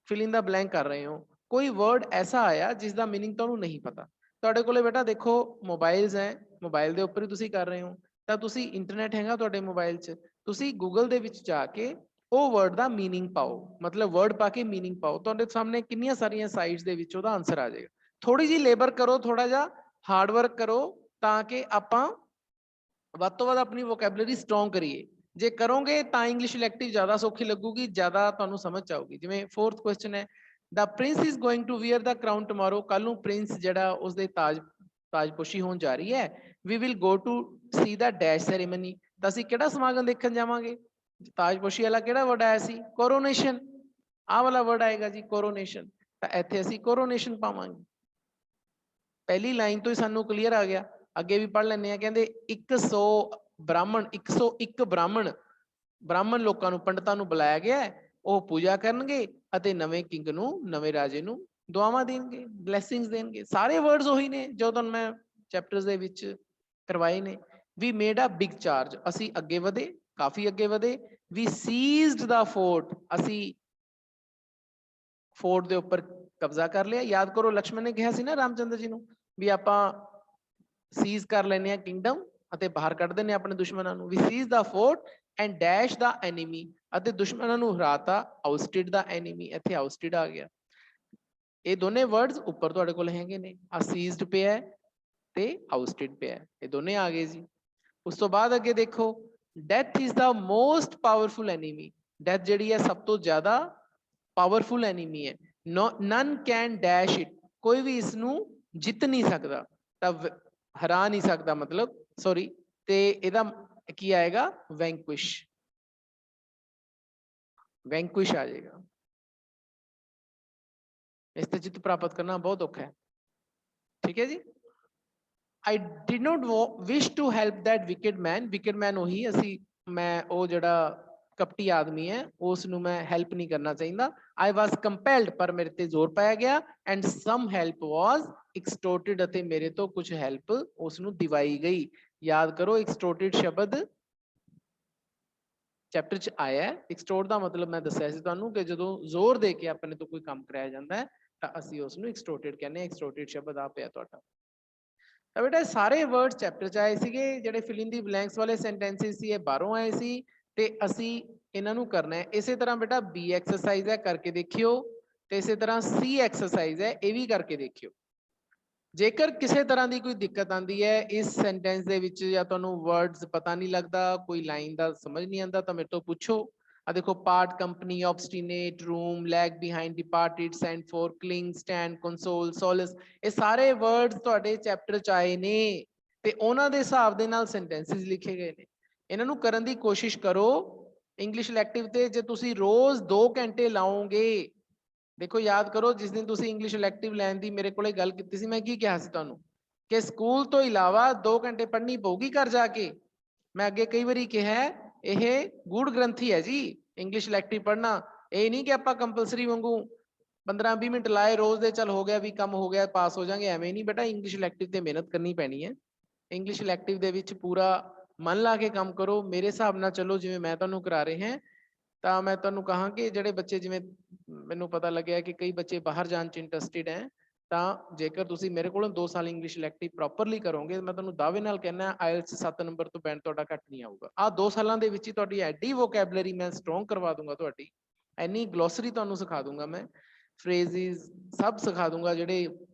ਫਿਲ ਇਨ ਦਾ ਬਲੈਂਕ ਕਰ ਰਹੇ ਹੋ, ਕੋਈ ਵਰਡ ਐਸਾ ਆਇਆ ਜਿਸ ਦਾ ਮੀਨਿੰਗ ਤੁਹਾਨੂੰ ਨਹੀਂ ਪਤਾ। ਤੁਹਾਡੇ ਕੋਲੇ ਬੇਟਾ ਦੇਖੋ ਮੋਬਾਈਲਸ ਹੈ, ਮੋਬਾਈਲ ਦੇ ਉੱਪਰ ਹੀ ਤੁਸੀਂ ਕਰ ਰਹੇ ਹੋ, ਤਾਂ ਤੁਸੀਂ ਇੰਟਰਨੈਟ ਹੈਗਾ ਤੁਹਾਡੇ ਮੋਬਾਈਲ 'ਚ, ਤੁਸੀਂ ਗੂਗਲ ਦੇ ਵਿੱਚ ਜਾ ਕੇ ਉਹ ਵਰਡ ਦਾ ਮੀਨਿੰਗ ਪਾਓ, ਮਤਲਬ ਵਰਡ ਪਾ ਕੇ ਮੀਨਿੰਗ ਪਾਓ, ਤੁਹਾਡੇ ਸਾਹਮਣੇ ਕਿੰਨੀਆਂ ਸਾਰੀਆਂ ਸਾਈਟਸ ਦੇ ਵਿੱਚ ਉਹਦਾ ਆਨਸਰ ਆ ਜਾਏਗਾ। ਥੋੜੀ ਜਿਹੀ ਲੇਬਰ ਕਰੋ, ਥੋੜਾ ਜਿਹਾ ਹਾਰਡ ਵਰਕ ਕਰੋ, ਤਾਂ ਕਿ ਆਪਾਂ ਵੱਧ ਤੋਂ ਵੱਧ ਆਪਣੀ ਵੋਕੈਬਲਰੀ ਸਟਰੋਂਗ ਕਰੀਏ। ਜੇ ਕਰੋਗੇ ਤਾਂ ਇੰਗਲਿਸ਼ ਇਲੈਕਟਿਵ ਜ਼ਿਆਦਾ ਸੌਖੀ ਲੱਗੂਗੀ, ਜ਼ਿਆਦਾ ਤੁਹਾਨੂੰ ਸਮਝ ਆਊਗੀ। ਜਿਵੇਂ 4th ਕੁਐਸਚਨ ਹੈ, the prince is going to wear the crown tomorrow, ਕੱਲ ਨੂੰ ਪ੍ਰਿੰਸ ਜਿਹੜਾ ਉਸਦੇ ਤਾਜਪੋਸ਼ੀ ਹੋਣ ਜਾ ਰਹੀ ਹੈ। We will go to see the dash ceremony, ਤਾਂ ਅਸੀਂ ਕਿਹੜਾ ਸਮਾਗਮ ਦੇਖਣ ਜਾਵਾਂਗੇ? ਤਾਜਪੋਸ਼ੀ ਵਾਲਾ ਕਿਹੜਾ ਵਰਡ ਆਇਆ ਸੀ? ਕੋਰੋਨੇਸ਼ਨ, ਆਹ ਵਾਲਾ ਵਰਡ ਆਏਗਾ ਜੀ ਕੋਰੋਨੇਸ਼ਨ, ਤਾਂ ਇੱਥੇ ਅਸੀਂ ਕੋਰੋਨੇਸ਼ਨ ਪਾਵਾਂਗੇ। ਪਹਿਲੀ ਲਾਈਨ ਤੋਂ ਹੀ ਸਾਨੂੰ ਕਲੀਅਰ ਆ ਗਿਆ। ਅੱਗੇ ਵੀ ਪੜ੍ਹ ਲੈਂਦੇ ਆ, ਕਹਿੰਦੇ 100 ਬ੍ਰਾਹਮਣ, 101 ਬ੍ਰਾਹਮਣ ਲੋਕਾਂ ਨੂੰ, ਪੰਡਤਾਂ ਨੂੰ ਬੁਲਾਇਆ ਗਿਆ, ਉਹ ਪੂਜਾ ਕਰਨਗੇ ਅਤੇ ਨਵੇਂ ਕਿੰਗ ਨੂੰ, ਨਵੇਂ ਰਾਜੇ ਨੂੰ ਦੁਆਵਾਂ ਦੇਣਗੇ, ਬਲੇਸਿੰਗਸ ਦੇਣਗੇ। ਸਾਰੇ ਵਰਡਸ ਉਹੀ ਨੇ ਜੋ ਤੁਹਾਨੂੰ ਮੈਂ ਚੈਪਟਰਸ ਦੇ ਵਿੱਚ ਕਰਵਾਏ ਨੇ। ਵੀ ਮੇਡ ਅ ਬਿਗ ਚਾਰਜ, ਅਸੀਂ ਅੱਗੇ ਵਧੇ, ਕਾਫੀ ਅੱਗੇ ਵਧੇ। ਵੀ ਸੀਜ਼ਡ ਦਾ ਫੋਰਟ, ਅਸੀਂ ਫੋਰਟ ਦੇ ਉੱਪਰ ਕਬਜ਼ਾ ਕਰ ਲਿਆ। ਯਾਦ ਕਰੋ ਲਕਸ਼ਮਣ ਨੇ ਕਿਹਾ ਸੀ ਨਾ ਰਾਮਚੰਦਰ ਜੀ ਨੂੰ ਵੀ ਆਪਾਂ ਸੀਜ਼ ਕਰ ਲੈਂਦੇ ਆ ਕਿੰਗਡਮ ਅਤੇ ਬਾਹਰ ਕੱਢ ਦਿੰਦੇ ਆਪਣੇ ਦੁਸ਼ਮਣਾਂ ਨੂੰ। We seize the fort and dash the enemy, ਅਤੇ ਦੁਸ਼ਮਣਾਂ ਨੂੰ ਹਰਾਤਾ। ਆਊਸਟਿਡ ਦਾ ਐਨੀਮੀ, ਇੱਥੇ ਆਊਸਟਿਡ ਆ ਗਿਆ। ਇਹ ਦੋਨੇ ਵਰਡਸ ਉੱਪਰ ਤੁਹਾਡੇ ਕੋਲ ਹੈਗੇ ਨੇ, ਆ ਸੀਜ਼ਡ ਪਿਆ ਤੇ ਆਊਸਟਿਡ ਪਿਆ, ਇਹ ਦੋਨੇ ਆ ਗਏ ਜੀ। ਉਸ ਤੋਂ ਬਾਅਦ ਅੱਗੇ ਦੇਖੋ, death is the most powerful enemy, death ਜਿਹੜੀ ਹੈ ਸਭ ਤੋਂ ਜ਼ਿਆਦਾ ਪਾਵਰਫੁਲ ਐਨੀਮੀ ਹੈ। ਨਨ ਕੈਨ ਡੈਸ਼ ਇਟ, ਕੋਈ ਵੀ ਇਸ ਨੂੰ ਜਿੱਤ ਨਹੀਂ ਸਕਦਾ, ਤਾਂ ਹਰਾ ਨਹੀਂ ਸਕਦਾ ਮਤਲਬ, ਸੌਰੀ, ਤੇ ਇਹਦਾ ਕੀ ਆਏਗਾ? ਵੈਂਕੁਇਸ਼, ਵੈਂਕੁਇਸ਼ ਆ ਜਾਏਗਾ। ਇਸ ਤੇ ਜਿੱਤ ਪ੍ਰਾਪਤ ਕਰਨਾ ਬਹੁਤ ਔਖਾ ਹੈ, ਠੀਕ ਹੈ ਜੀ। I did not wish to help that wicked man, wicked man ਉਹੀ ਅਸੀਂ, ਮੈਂ ਉਹ ਜਿਹੜਾ ਕਪਟੀ ਆਦਮੀ ਹੈ ਉਸ ਨੂੰ ਮੈਂ ਹੈਲਪ ਨਹੀਂ ਕਰਨਾ ਚਾਹੀਦਾ। I was compelled, ਪਰ ਮੇਰੇ ਤੇ ਜ਼ੋਰ ਪਾਇਆ ਗਿਆ। And some help was extorted, ਅਤੇ ਮੇਰੇ ਤੋਂ ਕੁਝ ਹੈਲਪ ਉਸ ਨੂੰ ਦਿਵਾਈ ਗਈ। ਯਾਦ ਕਰੋ extorted ਸ਼ਬਦ ਚੈਪਟਰ 'ਚ ਆਇਆ ਹੈ। ਐਕਸਟੋਰਟ ਦਾ ਮਤਲਬ ਮੈਂ ਦੱਸਿਆ ਸੀ ਤੁਹਾਨੂੰ ਕਿ ਜਦੋਂ ਜ਼ੋਰ ਦੇ ਕੇ ਆਪਣੇ ਤੋਂ ਕੋਈ ਕੰਮ ਕਰਾਇਆ ਜਾਂਦਾ ਹੈ ਤਾਂ ਅਸੀਂ ਉਸ ਨੂੰ ਐਕਸਟੋਰਟਡ ਕਹਿੰਦੇ ਹਾਂ। ਐਕਸਟੋਰਟਡ ਸ਼ਬਦ ਆ ਪਿਆ ਤੁਹਾਡਾ। ਤਾਂ ਬੇਟਾ ਸਾਰੇ ਵਰਡ ਚੈਪਟਰ 'ਚ ਆਏ ਸੀਗੇ, ਜਿਹੜੇ ਫਿਲ ਇਨ ਦੀ ਬਲੈਂਕਸ ਵਾਲੇ ਸੈਂਟੈਂਸਿਸ ਸੀ ਇਹ ਬਾਹਰੋਂ ਆਏ ਸੀ, ਤੇ ਅਸੀਂ ਇਹਨਾਂ ਨੂੰ ਕਰਨਾ ਹੈ। ਇਸੇ ਤਰ੍ਹਾਂ ਬੇਟਾ ਬੀ ਐਕਸਰਸਾਈਜ਼ ਹੈ, ਕਰਕੇ ਦੇਖਿਓ, ਤੇ ਇਸੇ ਤਰ੍ਹਾਂ ਸੀ ਐਕਸਰਸਾਈਜ਼ ਹੈ, ਇਹ ਵੀ ਕਰਕੇ ਦੇਖਿਓ। ਜੇਕਰ ਕਿਸੇ ਤਰ੍ਹਾਂ ਦੀ ਕੋਈ ਦਿੱਕਤ ਆਉਂਦੀ ਹੈ ਇਸ ਸੈਂਟੈਂਸ ਦੇ ਵਿੱਚ, ਜਾਂ ਤੁਹਾਨੂੰ ਵਰਡਸ ਪਤਾ ਨਹੀਂ ਲੱਗਦਾ, ਕੋਈ ਲਾਈਨ ਦਾ ਸਮਝ ਨਹੀਂ ਆਉਂਦਾ, ਤਾਂ ਮੇਰੇ ਤੋਂ ਪੁੱਛੋ। ਆ ਦੇਖੋ, part, company, obstinate, room, lag behind, departed, send for, cling, stand, console, souls, ਇਹ ਸਾਰੇ ਵਰਡਸ ਤੁਹਾਡੇ ਚੈਪਟਰ 'ਚ ਆਏ ਨੇ, ਤੇ ਉਹਨਾਂ ਦੇ ਹਿਸਾਬ ਦੇ ਨਾਲ ਸੈਂਟੈਂਸਿਸ ਲਿਖੇ ਗਏ ਨੇ। ਇਹਨਾਂ ਨੂੰ ਕਰਨ ਦੀ ਕੋਸ਼ਿਸ਼ ਕਰੋ। ਇੰਗਲਿਸ਼ ਇਲੈਕਟਿਵ ਤੇ ਜੇ ਤੁਸੀਂ ਰੋਜ਼ 2 ਘੰਟੇ ਲਾਓਗੇ, ਦੇਖੋ ਯਾਦ ਕਰੋ ਜਿਸ ਦਿਨ ਤੁਸੀਂ ਇੰਗਲਿਸ਼ ਇਲੈਕਟਿਵ ਲੈਣ ਦੀ ਮੇਰੇ ਕੋਲੇ ਗੱਲ ਕੀਤੀ ਸੀ, ਮੈਂ ਕੀ ਕਿਹਾ ਸੀ ਤੁਹਾਨੂੰ ਕਿ ਸਕੂਲ ਤੋਂ ਇਲਾਵਾ 2 ਘੰਟੇ ਪੜ੍ਹਨੀ ਪਊਗੀ ਘਰ ਜਾ ਕੇ। ਮੈਂ ਅੱਗੇ ਕਈ ਵਾਰੀ ਕਿਹਾ ਇਹ ਗੂੜ ਗ੍ਰੰਥੀ ਹੈ ਜੀ ਇੰਗਲਿਸ਼ ਇਲੈਕਟਿਵ ਪੜ੍ਹਨਾ। ਇਹ ਨਹੀਂ ਕਿ ਆਪਾਂ ਕੰਪਲਸਰੀ ਵਾਂਗੂ 15-20 ਮਿੰਟ ਲਾਏ ਰੋਜ਼ ਦੇ, ਚੱਲ ਹੋ ਗਿਆ ਵੀ ਕੰਮ ਹੋ ਗਿਆ, ਪਾਸ ਹੋ ਜਾਾਂਗੇ, ਐਵੇਂ ਨਹੀਂ ਬੇਟਾ। ਇੰਗਲਿਸ਼ ਇਲੈਕਟਿਵ ਤੇ ਮਿਹਨਤ ਕਰਨੀ ਪੈਣੀ ਹੈ। ਇੰਗਲਿਸ਼ ਇਲੈਕਟਿਵ ਦੇ ਵਿੱਚ ਪੂਰਾ ਮਨ ਲਾ ਕੇ ਕੰਮ ਕਰੋ, ਮੇਰੇ ਹਿਸਾਬ ਨਾਲ ਚਲੋ ਜਿਵੇਂ ਮੈਂ ਤੁਹਾਨੂੰ ਕਰਾ ਰਹੇ ਹਾਂ। ਤਾਂ ਮੈਂ ਤੁਹਾਨੂੰ ਕਹਾਂ ਕਿ ਜਿਹੜੇ ਬੱਚੇ, ਜਿਵੇਂ ਮੈਨੂੰ ਪਤਾ ਲੱਗਿਆ ਕਿ ਕਈ ਬੱਚੇ ਬਾਹਰ ਜਾਣ 'ਚ ਇੰਟਰਸਟਿਡ ਹੈ, ਤਾਂ ਜੇਕਰ ਤੁਸੀਂ ਮੇਰੇ ਕੋਲੋਂ 2 ਸਾਲ ਇੰਗਲਿਸ਼ ਇਲੈਕਟਿਵ ਪ੍ਰੋਪਰਲੀ ਕਰੋਗੇ, ਮੈਂ ਤੁਹਾਨੂੰ ਦਾਅਵੇ ਨਾਲ ਕਹਿਣਾ IELTS 7 ਨੰਬਰ ਤੋਂ ਬੈਂਡ ਤੁਹਾਡਾ ਘੱਟ ਨਹੀਂ ਆਊਗਾ। ਆਹ 2 ਸਾਲਾਂ ਦੇ ਵਿੱਚ ਹੀ ਤੁਹਾਡੀ ਐਡੀ ਵੋਕੈਬਲਰੀ ਮੈਂ ਸਟਰੋਂਗ ਕਰਵਾ ਦੂੰਗਾ, ਤੁਹਾਡੀ ਐਨੀ ਗਲੋਸਰੀ ਤੁਹਾਨੂੰ ਸਿਖਾ ਦੂੰਗਾ ਮੈਂ, ਫਰੇਜ਼ਿਸ ਸਭ ਸਿਖਾ ਦੂੰਗਾ ਜਿਹੜੇ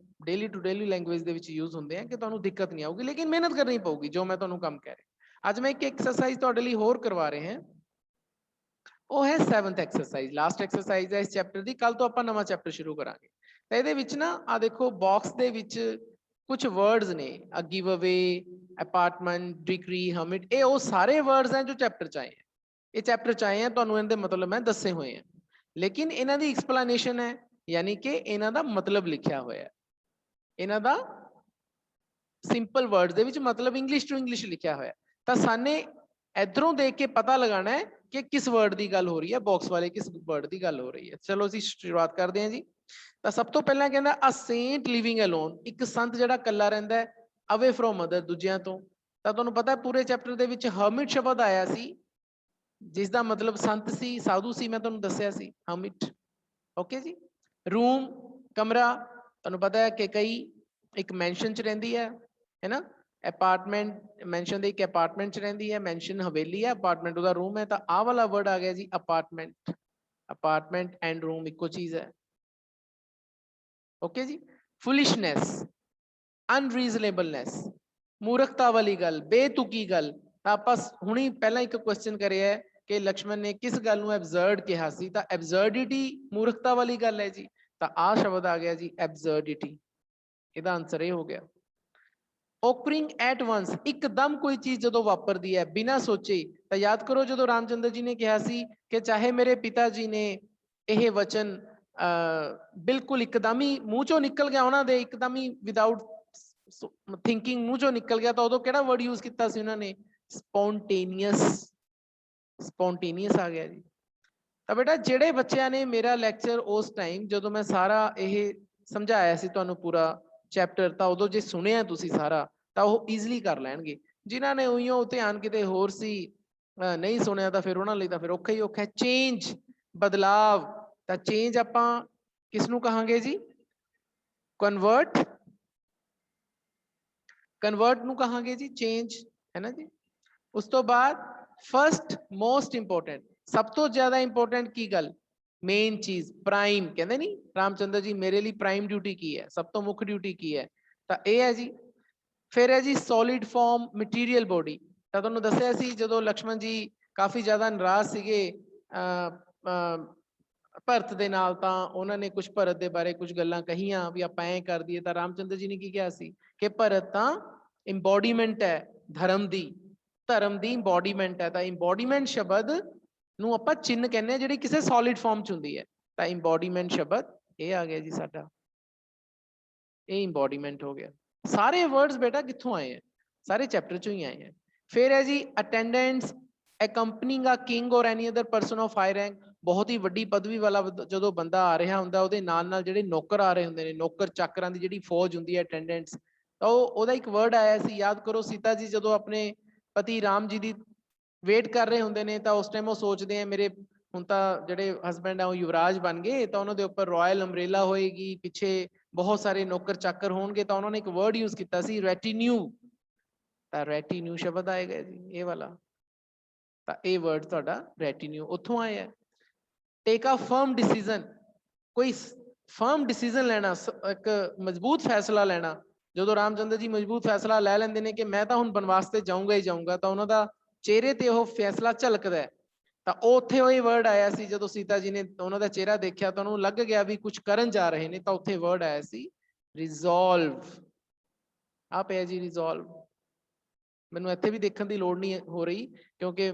ਡੇਲੀ ਟੂ ਡੇਲੀ ਲੈਂਗੁਏਜ ਦੇ ਵਿੱਚ ਯੂਜ਼ ਹੁੰਦੇ ਆ, ਕਿ ਤੁਹਾਨੂੰ ਦਿੱਕਤ ਨਹੀਂ ਆਊਗੀ। ਲੇਕਿਨ ਮਿਹਨਤ ਕਰਨੀ ਪਊਗੀ, ਜੋ ਮੈਂ ਤੁਹਾਨੂੰ ਕੰਮ ਕਹਿ ਰਿਹਾ। ਅੱਜ ਮੈਂ ਇੱਕ ਐਕਸਰਸਾਈਜ਼ ਤੁਹਾਡੇ ਲਈ ਹੋਰ ਕਰਵਾ ਰਹੇ ਹਾਂ, ਉਹ ਹੈ 7th ਐਕਸਰਸਾਈਜ਼, ਲਾਸਟ ਐਕਸਰਸਾਈਜ਼ ਹੈ ਇਸ ਚੈਪਟਰ ਦੀ। ਕੱਲ ਤੋਂ ਆਪਾਂ ਨਵਾਂ ਚੈਪਟਰ ਸ਼ੁਰੂ ਕਰਾਂਗੇ। ਤਾਂ ਇਹਦੇ ਵਿੱਚ ਨਾ ਆ ਦੇਖੋ ਬਾਕਸ ਦੇ ਵਿੱਚ ਕੁਝ ਵਰਡਸ ਨੇ, ਅ ਗਿਵ ਅਵੇ, ਅਪਾਰਟਮੈਂਟ, ਡਿਗਰੀ, ਹਰਮਿਟ, ਇਹ ਉਹ ਸਾਰੇ ਵਰਡਸ ਹੈ ਜੋ ਚੈਪਟਰ 'ਚ ਆਏ ਹੈ। ਇਹ ਚੈਪਟਰ 'ਚ ਆਏ ਆ, ਤੁਹਾਨੂੰ ਇਹਨਾਂ ਦੇ ਮਤਲਬ ਮੈਂ ਦੱਸੇ ਹੋਏ ਆ, ਲੇਕਿਨ ਇਹਨਾਂ ਦੀ ਐਕਸਪਲੇਨੇਸ਼ਨ ਹੈ, ਯਾਨੀ ਕਿ ਇਹਨਾਂ ਦਾ ਮਤਲਬ ਲਿਖਿਆ ਹੋਇਆ, ਇਹਨਾਂ ਦਾ ਸਿੰਪਲ ਵਰਡ ਦੇ ਵਿੱਚ ਮਤਲਬ ਇੰਗਲਿਸ਼ ਟੂ ਇੰਗਲਿਸ਼ ਲਿਖਿਆ ਹੋਇਆ। ਤਾਂ ਸਾਨੇ ਇਧਰੋਂ ਦੇਖ ਕੇ ਪਤਾ ਲਗਾਉਣਾ ਹੈ ਕਿ ਕਿਸ ਵਰਡ ਦੀ ਗੱਲ ਹੋ ਰਹੀ ਹੈ, ਬਾਕਸ ਵਾਲੇ ਕਿਸ ਵਰਡ ਦੀ ਗੱਲ ਹੋ ਰਹੀ ਹੈ। ਚਲੋ ਅਸੀਂ ਸ਼ੁਰੂਆਤ ਕਰਦੇ ਹਾਂ ਜੀ। ਤਾਂ ਸਭ ਤੋਂ ਪਹਿਲਾਂ ਕਹਿੰਦਾ ਅ ਸੇਂਟ ਲਿਵਿੰਗ ਅਲੋਨ, ਇੱਕ ਸੰਤ ਜਿਹੜਾ ਇਕੱਲਾ ਰਹਿੰਦਾ ਹੈ। ਅਵੇ ਫਰੋਮ ਅਦਰ, ਦੂਜਿਆਂ ਤੋਂ। ਤਾਂ ਤੁਹਾਨੂੰ ਪਤਾ ਪੂਰੇ ਚੈਪਟਰ ਦੇ ਵਿੱਚ ਹਰਮਿਟ ਸ਼ਬਦ ਆਇਆ ਸੀ, ਜਿਸ ਦਾ ਮਤਲਬ ਸੰਤ ਸੀ, ਸਾਧੂ ਸੀ, ਮੈਂ ਤੁਹਾਨੂੰ ਦੱਸਿਆ ਸੀ ਹਰਮਿਟ। ਓਕੇ ਜੀ। ਰੂਮ, ਕਮਰਾ, ਤੁਹਾਨੂੰ ਪਤਾ ਹੈ ਕਿ ਕਈ ਇੱਕ ਮੈਂਸ਼ਨ 'ਚ ਰਹਿੰਦੀ ਹੈ ਨਾ। ਅਪਾਰਟਮੈਂਟ, ਮੈਂਸ਼ਨ ਦੇ ਇੱਕ ਅਪਾਰਟਮੈਂਟ 'ਚ ਰਹਿੰਦੀ ਹੈ, ਮੈਂਸ਼ਨ ਹਵੇਲੀ ਹੈ, ਅਪਾਰਟਮੈਂਟ ਉਹਦਾ ਰੂਮ ਹੈ। ਤਾਂ ਆਹ ਵਾਲਾ ਵਰਡ ਆ ਗਿਆ ਜੀ ਅਪਾਰਟਮੈਂਟ। ਅਪਾਰਟਮੈਂਟ ਐਂਡ ਰੂਮ ਇੱਕੋ ਚੀਜ਼ ਹੈ। ਓਕੇ ਜੀ। ਫੁਲਿਸ਼ਨੈਸ, ਅਨਰੀਜ਼ਨੇਬਲਨੈਸ, ਮੂਰਖਤਾ ਵਾਲੀ ਗੱਲ, ਬੇਤੁਕੀ ਗੱਲ। ਤਾਂ ਆਪਾਂ ਹੁਣੀ ਪਹਿਲਾਂ ਇੱਕ ਕੁਐਸਚਨ ਕਰਿਆ ਹੈ ਕਿ ਲਕਸ਼ਮਣ ਨੇ ਕਿਸ ਗੱਲ ਨੂੰ ਐਬਸਰਡ ਕਿਹਾ ਸੀ, ਤਾਂ ਐਬਸਰਡਿਟੀ ਮੂਰਖਤਾ ਵਾਲੀ ਗੱਲ ਹੈ ਜੀ। ਤਾਂ ਆਹ ਸ਼ਬਦ ਆ ਗਿਆ ਜੀ ਐਬਸਰਡਿਟੀ, ਇਹਦਾ ਆਨਸਰ ਇਹ ਹੋ ਗਿਆ। ਓਕਰਿੰਗ ਐਟ ਵੰਸ, ਇੱਕਦਮ ਕੋਈ ਚੀਜ਼ ਜਦੋਂ ਵਾਪਰਦੀ ਹੈ ਬਿਨਾਂ ਸੋਚੇ। ਤਾਂ ਯਾਦ ਕਰੋ ਜਦੋਂ ਰਾਮਚੰਦਰ ਜੀ ਨੇ ਕਿਹਾ ਸੀ ਕਿ ਚਾਹੇ ਮੇਰੇ ਪਿਤਾ ਜੀ ਨੇ ਇਹ ਵਚਨ ਬਿਲਕੁਲ ਇੱਕਦਮ ਹੀ ਮੂੰਹ ਚੋਂ ਨਿਕਲ ਗਿਆ ਉਹਨਾਂ ਦੇ, ਇੱਕਦਮ ਹੀ ਵਿਦਾਊਟ ਥਿੰਕਿੰਗ ਮੂੰਹ ਚੋਂ ਨਿਕਲ ਗਿਆ, ਤਾਂ ਉਦੋਂ ਕਿਹੜਾ ਵਰਡ ਯੂਜ਼ ਕੀਤਾ ਸੀ ਉਹਨਾਂ ਨੇ? ਸਪੌਂਟੇਨੀਅਸ। ਸਪੌਂਟੇਨੀਅਸ ਆ ਗਿਆ ਜੀ। ਤਾਂ ਬੇਟਾ ਜਿਹੜੇ ਬੱਚਿਆਂ ਨੇ ਮੇਰਾ ਲੈਕਚਰ ਉਸ ਟਾਈਮ ਜਦੋਂ ਮੈਂ ਸਾਰਾ ਇਹ ਸਮਝਾਇਆ ਸੀ ਤੁਹਾਨੂੰ ਪੂਰਾ ਚੈਪਟਰ, ਤਾਂ ਉਦੋਂ ਜੇ ਸੁਣਿਆ ਤੁਸੀਂ ਸਾਰਾ ਤਾਂ ਉਹ ਈਜ਼ੀਲੀ ਕਰ ਲੈਣਗੇ। ਜਿਨ੍ਹਾਂ ਨੇ ਉਈਓ ਧਿਆਨ ਕਿਤੇ ਹੋਰ ਸੀ, ਨਹੀਂ ਸੁਣਿਆ, ਤਾਂ ਫਿਰ ਉਹਨਾਂ ਲਈ ਤਾਂ ਫਿਰ ਔਖਾ ਹੀ ਔਖਾ। ਚੇਂਜ, ਬਦਲਾਵ। ਤਾਂ ਚੇਂਜ ਆਪਾਂ ਕਿਸ ਨੂੰ ਕਹਾਂਗੇ ਜੀ? ਕਨਵਰਟ, ਕਨਵਰਟ ਨੂੰ ਕਹਾਂਗੇ ਜੀ ਚੇਂਜ, ਹੈ ਨਾ ਜੀ। ਉਸ ਤੋਂ ਬਾਅਦ ਫਸਟ ਮੋਸਟ ਇੰਪੋਰਟੈਂਟ, ਸਭ ਤੋਂ ਜ਼ਿਆਦਾ ਇੰਪੋਰਟੈਂਟ ਕੀ ਗੱਲ? ਮੇਨ ਚੀਜ਼, ਪ੍ਰਾਈਮ। ਕਹਿੰਦੇ ਨਹੀਂ ਰਾਮਚੰਦਰ ਜੀ ਮੇਰੇ ਲਈ ਪ੍ਰਾਈਮ ਡਿਊਟੀ ਕੀ ਹੈ, ਸਭ ਤੋਂ ਮੁੱਖ ਡਿਊਟੀ ਕੀ ਹੈ? ਤਾਂ ਇਹ ਹੈ ਜੀ। ਫਿਰ ਹੈ ਜੀ ਸੋਲਿਡ ਫਾਰਮ, ਮਟੀਰੀਅਲ ਬੋਡੀ। ਤਾਂ ਤੁਹਾਨੂੰ ਦੱਸਿਆ ਸੀ ਜਦੋਂ ਲਕਸ਼ਮਣ ਜੀ ਕਾਫੀ ਜ਼ਿਆਦਾ ਨਾਰਾਜ਼ ਸੀਗੇ ਭਰਤ ਦੇ ਨਾਲ, ਤਾਂ ਉਹਨਾਂ ਨੇ ਕੁਝ ਭਰਤ ਦੇ ਬਾਰੇ ਕੁਝ ਗੱਲਾਂ ਕਹੀਆਂ ਵੀ ਆਪਾਂ ਐਂ ਕਰ ਦਈਏ। ਤਾਂ ਰਾਮਚੰਦਰ ਜੀ ਨੇ ਕੀ ਕਿਹਾ ਸੀ ਕਿ ਭਰਤ ਤਾਂ ਇੰਬੋਡੀਮੈਂਟ ਹੈ ਧਰਮ ਦੀ, ਧਰਮ ਦੀ ਇੰਬੋਡੀਮੈਂਟ ਹੈ। ਤਾਂ ਇੰਬੋਡੀਮੈਂਟ ਸ਼ਬਦ ਨੂੰ ਆਪਾਂ ਚਿੰਨ੍ਹ ਕਹਿੰਦੇ ਆ ਜਿਹੜੀ ਕਿਸੇ ਸੋਲਿਡ ਫਾਰਮ 'ਚ ਹੁੰਦੀ ਹੈ। ਤਾਂ ਇੰਬੋਡੀਮੈਂਟ ਸ਼ਬਦ ਇਹ ਆ ਗਿਆ ਜੀ ਸਾਡਾ, ਇਹ ਇੰਬੋਡੀਮੈਂਟ ਹੋ ਗਿਆ। ਸਾਰੇ ਵਰਡਸ ਬੇਟਾ ਕਿੱਥੋਂ ਆਏ ਹੈ? ਸਾਰੇ ਚੈਪਟਰ ਚੋਂ ਹੀ ਆਏ ਹੈ। ਫਿਰ ਹੈ ਜੀ attendants accompanying a king or any other person of high rank, ਬਹੁਤ ਹੀ ਵੱਡੀ ਪਦਵੀ ਵਾਲਾ ਜਦੋਂ ਬੰਦਾ ਆ ਰਿਹਾ ਹੁੰਦਾ ਉਹਦੇ ਨਾਲ ਨਾਲ ਜਿਹੜੇ ਨੌਕਰ ਆ ਰਹੇ ਹੁੰਦੇ ਨੇ, ਨੌਕਰ ਚਾਕਰਾਂ ਦੀ ਜਿਹੜੀ ਫੌਜ ਹੁੰਦੀ ਹੈ ਅਟੈਂਡੈਂਟਸ। ਤਾਂ ਉਹਦਾ ਇੱਕ ਵਰਡ ਆਇਆ ਸੀ, ਯਾਦ ਕਰੋ। ਸੀਤਾ ਜੀ ਜਦੋਂ ਆਪਣੇ ਪਤੀ ਰਾਮ ਜੀ ਦੀ ਵੇਟ ਕਰ ਰਹੇ ਹੁੰਦੇ ਨੇ, ਤਾਂ ਉਸ ਟਾਈਮ ਉਹ ਸੋਚਦੇ ਆ ਮੇਰੇ ਹੁਣ ਤਾਂ ਜਿਹੜੇ ਹਸਬੈਂਡ ਆ ਉਹ ਯੁਵਰਾਜ ਬਣ ਗਏ, ਤਾਂ ਉਹਨਾਂ ਦੇ ਉੱਪਰ ਰਾਇਲ ਅੰਬਰੇਲਾ ਹੋਏਗੀ, ਪਿੱਛੇ ਬਹੁਤ ਸਾਰੇ ਨੌਕਰ ਚਾਕਰ ਹੋਣਗੇ। ਤਾਂ ਉਹਨਾਂ ਨੇ ਇੱਕ ਵਰਡ ਯੂਜ਼ ਕੀਤਾ ਸੀ ਰੈਟੀਨਿਊ। ਤਾਂ ਰੈਟੀਨਿਊ ਸ਼ਬਦ ਆਏਗਾ ਜੀ ਇਹ ਵਾਲਾ। ਤਾਂ ਇਹ ਵਰਡ ਤੁਹਾਡਾ ਰੈਟੀਨਿਊ ਉੱਥੋਂ ਆਇਆ। ਟੇਕ ਅ ਫਰਮ ਡਿਸੀਜ਼ਨ, ਕੋਈ ਫਰਮ ਡਿਸੀਜ਼ਨ ਲੈਣਾ, ਇੱਕ ਮਜ਼ਬੂਤ ਫੈਸਲਾ ਲੈਣਾ। ਜਦੋਂ ਰਾਮਚੰਦਰ ਜੀ ਮਜ਼ਬੂਤ ਫੈਸਲਾ ਲੈ ਲੈਂਦੇ ਨੇ ਕਿ ਮੈਂ ਤਾਂ ਹੁਣ ਬਨਵਾਸ ਤੇ ਜਾਊਂਗਾ ਹੀ ਜਾਊਂਗਾ, ਤਾਂ ਉਹਨਾਂ ਦਾ ਚਿਹਰੇ ਤੇ ਉਹ ਫੈਸਲਾ ਝਲਕਦਾ ਹੈ। ਤਾਂ ਉਹ ਉੱਥੇ ਉਹ ਵਰਡ ਆਇਆ ਸੀ ਜਦੋਂ ਸੀਤਾ ਜੀ ਨੇ ਉਹਨਾਂ ਦਾ ਚਿਹਰਾ ਦੇਖਿਆ ਤਾਂ ਉਹਨੂੰ ਲੱਗ ਗਿਆ ਵੀ ਕੁਝ ਕਰਨ ਜਾ ਰਹੇ ਨੇ, ਤਾਂ ਉੱਥੇ ਵਰਡ ਆਇਆ ਸੀ ਰਿਜ਼ੋਲਵ। ਆ ਪਿਆ ਜੀ ਰਿਜ਼ੋਲਵ। ਮੈਨੂੰ ਇੱਥੇ ਵੀ ਦੇਖਣ ਦੀ ਲੋੜ ਨਹੀਂ ਹੋ ਰਹੀ ਕਿਉਂਕਿ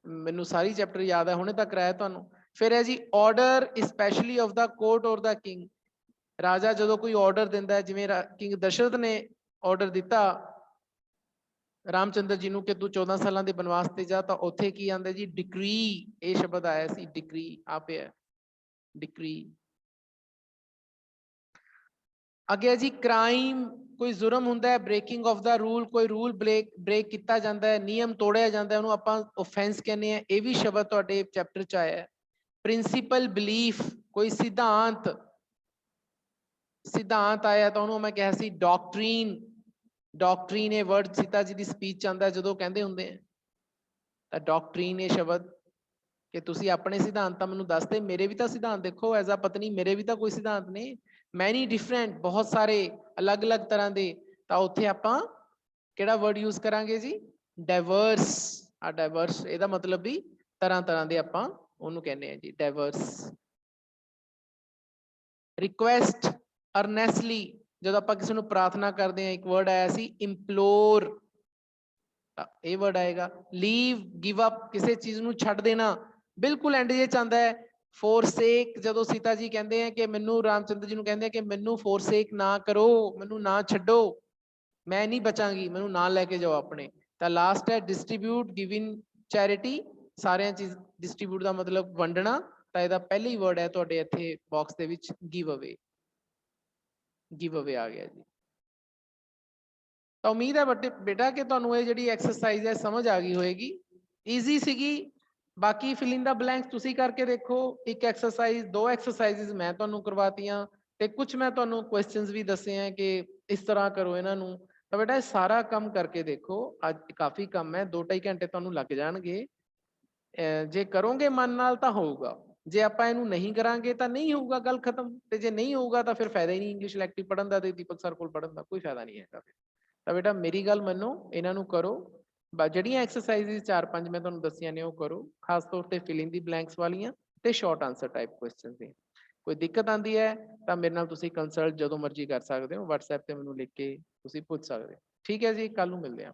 ਮੈਨੂੰ ਸਾਰੀ ਚੈਪਟਰ ਯਾਦ ਹੈ, ਹੁਣੇ ਤੱਕ ਕਰਾਇਆ ਤੁਹਾਨੂੰ। ਫਿਰ ਹੈ ਜੀ order specially of the court ਔਰ ਦਾ ਕਿੰਗ। ਰਾਜਾ ਜਦੋਂ ਕੋਈ ਆਰਡਰ ਦਿੰਦਾ, ਜਿਵੇਂ ਕਿੰਗ ਦਸ਼ਰਥ ਨੇ ਆਰਡਰ ਦਿੱਤਾ ਰਾਮਚੰਦਰ ਜੀ ਨੂੰ ਕਿ ਤੂੰ 14 ਸਾਲਾਂ ਦੇ ਬਨਵਾਸ ਤੇ ਜਾ, ਤਾਂ ਉੱਥੇ ਕੀ ਆਂਦਾ ਜੀ ਡਿਕਰੀ। ਇਹ ਸ਼ਬਦ ਆਇਆ ਸੀ ਡਿਕਰੀ, ਆ ਪਿਆ ਡਿਕਰੀ। ਅੱਗੇ ਜੀ ਕ੍ਰਾਈਮ, ਕੋਈ ਜ਼ੁਰਮ ਹੁੰਦਾ ਹੈ, ਬ੍ਰੇਕਿੰਗ ਆਫ ਦਾ ਰੂਲ, ਕੋਈ ਰੂਲ ਬ੍ਰੇਕ ਕੀਤਾ ਜਾਂਦਾ ਹੈ, ਨਿਯਮ ਤੋੜਿਆ ਜਾਂਦਾ, ਉਹਨੂੰ ਆਪਾਂ ਓਫੈਂਸ ਕਹਿੰਦੇ ਆ। ਇਹ ਵੀ ਸ਼ਬਦ ਤੁਹਾਡੇ ਚੈਪਟਰ 'ਚ ਆਇਆ ਹੈ। ਪ੍ਰਿੰਸੀਪਲ ਬਿਲੀਫ, ਕੋਈ ਸਿਧਾਂਤ, ਸਿਧਾਂਤ ਆਇਆ ਤਾਂ ਉਹਨੂੰ ਮੈਂ ਕਿਹਾ ਸੀ ਡਾਕਟਰੀਨ। ਡਾਕਟਰੀਨ ਇਹ ਵਰਡ ਸੀਤਾ ਜੀ ਦੀ ਸਪੀਚ ਆਉਂਦਾ ਜਦੋਂ ਕਹਿੰਦੇ ਹੁੰਦੇ ਆ, ਤਾਂ ਡਾਕਟਰੀਨ ਇਹ ਸ਼ਬਦ ਕਿ ਤੁਸੀਂ ਆਪਣੇ ਸਿਧਾਂਤ ਤਾਂ ਮੈਨੂੰ ਦੱਸਦੇ, ਮੇਰੇ ਵੀ ਤਾਂ ਸਿਧਾਂਤ ਦੇਖੋ ਐਜ਼ ਆ ਪਤਨੀ, ਮੇਰੇ ਵੀ ਤਾਂ ਕੋਈ ਸਿਧਾਂਤ ਨੇ। ਮੈਨੀ ਡਿਫਰੈਂਟ, ਬਹੁਤ ਸਾਰੇ ਅਲੱਗ-ਅਲੱਗ ਤਰ੍ਹਾਂ ਦੇ। ਤਾਂ ਉੱਥੇ ਆਪਾਂ ਕਿਹੜਾ ਵਰਡ ਯੂਜ਼ ਕਰਾਂਗੇ ਜੀ? ਡਾਇਵਰਸ। ਆ ਡਾਇਵਰਸ ਇਹਦਾ ਮਤਲਬ ਵੀ ਤਰ੍ਹਾਂ ਤਰ੍ਹਾਂ ਦੇ, ਆਪਾਂ ਉਹਨੂੰ ਕਹਿੰਦੇ ਆ ਜੀ ਡਾਇਵਰਸ। ਰਿਕੁਐਸਟ, ਅਰਨੈਸਟਲੀ, ਜਦੋਂ ਆਪਾਂ ਕਿਸੇ ਨੂੰ ਪ੍ਰਾਰਥਨਾ ਕਰਦੇ ਹਾਂ, ਇੱਕ ਵਰਡ ਆਇਆ ਸੀ ਇੰਪਲੋਰ, ਇਹ ਵਰਡ ਆਏਗਾ। ਲੀਵ, ਗਿਵ ਅਪ, ਕਿਸੇ ਚੀਜ਼ ਨੂੰ ਛੱਡ ਦੇਣਾ। ਬਿਲਕੁਲ ਐਂਡ ਜੇ ਚਾਹੁੰਦਾ ਹੈ ਫੋਰਸੇਕ, ਜਦੋਂ ਸੀਤਾ ਜੀ ਕਹਿੰਦੇ ਆ ਕਿ ਮੈਨੂੰ, ਰਾਮਚੰਦਰ ਜੀ ਨੂੰ ਕਹਿੰਦੇ ਆ ਕਿ ਮੈਨੂੰ ਫੋਰਸੇਕ ਨਾ ਕਰੋ, ਮੈਨੂੰ ਨਾ ਛੱਡੋ, ਮੈਂ ਨਹੀਂ ਬਚਾਂਗੀ, ਮੈਨੂੰ ਨਾਲ ਲੈ ਕੇ ਜਾਓ ਆਪਣੇ। ਤਾਂ ਲਾਸਟ ਹੈ ਡਿਸਟਰੀਬਿਊਟ, ਗਿਵ ਇਨ ਚੈਰਿਟੀ, ਸਾਰਿਆਂ ਚੀਜ਼ ਡਿਸਟਰੀਬਿਊਟ ਦਾ ਮਤਲਬ ਵੰਡਣਾ। ਤਾਂ ਇਹਦਾ ਪਹਿਲਾ ਹੀ ਵਰਡ ਹੈ ਤੁਹਾਡੇ ਇੱਥੇ ਬਾਕਸ ਦੇ ਵਿੱਚ ਗਿਵ ਅਵੇ। ਗਿਵ ਅਵੇ ਆ ਗਿਆ ਜੀ। ਤਾਂ ਉਮੀਦ ਹੈ ਬੇਟਾ ਕਿ ਤੁਹਾਨੂੰ ਇਹ ਜਿਹੜੀ ਐਕਸਰਸਾਈਜ਼ ਹੈ ਸਮਝ ਆ ਗਈ ਹੋਏਗੀ। ਈਜ਼ੀ ਸੀਗੀ। ਬਾਕੀ ਫਿਲ ਇਨ ਦਾ ਬਲੈਂਕਸ ਤੁਸੀਂ ਕਰਕੇ ਦੇਖੋ। ਇੱਕ ਐਕਸਰਸਾਈਜ਼, 2 ਐਕਸਰਸਾਈਜ਼ਸ ਮੈਂ ਤੁਹਾਨੂੰ ਕਰਵਾਤੀਆਂ ਤੇ ਕੁਝ ਮੈਂ ਤੁਹਾਨੂੰ ਕੁਐਸਚਨਸ ਵੀ ਦੱਸੇ ਆ ਕਿ ਇਸ ਤਰ੍ਹਾਂ ਕਰੋ ਇਹਨਾਂ ਨੂੰ। ਤਾਂ ਬੇਟਾ ਇਹ ਸਾਰਾ ਕੰਮ ਕਰਕੇ ਦੇਖੋ। ਅੱਜ ਕਾਫੀ ਕੰਮ ਹੈ, 2-2.5 ਘੰਟੇ ਤੁਹਾਨੂੰ ਲੱਗ ਜਾਣਗੇ। ਜੇ ਕਰੋਗੇ ਮਨ ਨਾਲ ਤਾਂ ਹੋਊਗਾ, ਜੇ ਆਪਾਂ ਇਹਨੂੰ ਨਹੀਂ ਕਰਾਂਗੇ ਤਾਂ ਨਹੀਂ ਹੋਊਗਾ, ਗੱਲ ਖਤਮ। ਤੇ ਜੇ ਨਹੀਂ ਹੋਊਗਾ ਤਾਂ ਫਿਰ ਫਾਇਦਾ ਹੀ ਨਹੀਂ ਇੰਗਲਿਸ਼ ਇਲੈਕਟਿਵ ਪੜ੍ਹਨ ਦਾ ਤੇ ਦੀਪਕ ਸਰ ਕੋਲ ਪੜ੍ਹਨ ਦਾ ਕੋਈ ਫਾਇਦਾ ਨਹੀਂ ਹੈਗਾ। ਤਾਂ ਬੇਟਾ ਮੇਰੀ ਗੱਲ ਮੰਨੋ, ਇਹਨਾਂ ਨੂੰ ਕਰੋ। ਜਿਹੜੀਆਂ ਐਕਸਰਸਾਈਜ਼ 4-5 ਮੈਂ ਤੁਹਾਨੂੰ ਦੱਸੀਆਂ ਨੇ ਉਹ ਕਰੋ, ਖਾਸ ਤੌਰ ਤੇ ਫਿਲ ਇਨ ਦੀ ਬਲੈਂਕਸ ਵਾਲੀਆਂ ਤੇ ਸ਼ਾਰਟ ਆਨਸਰ ਟਾਈਪ ਕੁਐਸਚਨ ਦੀ। ਕੋਈ ਦਿੱਕਤ ਆਉਂਦੀ ਹੈ ਤਾਂ ਮੇਰੇ ਨਾਲ ਤੁਸੀਂ ਕੰਸਲਟ ਜਦੋਂ ਮਰਜ਼ੀ ਕਰ ਸਕਦੇ ਹੋ, WhatsApp ਤੇ ਮੈਨੂੰ ਲਿਖ ਕੇ ਤੁਸੀਂ ਪੁੱਛ ਸਕਦੇ ਹੋ। ਠੀਕ ਹੈ ਜੀ, ਕੱਲ ਨੂੰ ਮਿਲਦੇ ਹਾਂ।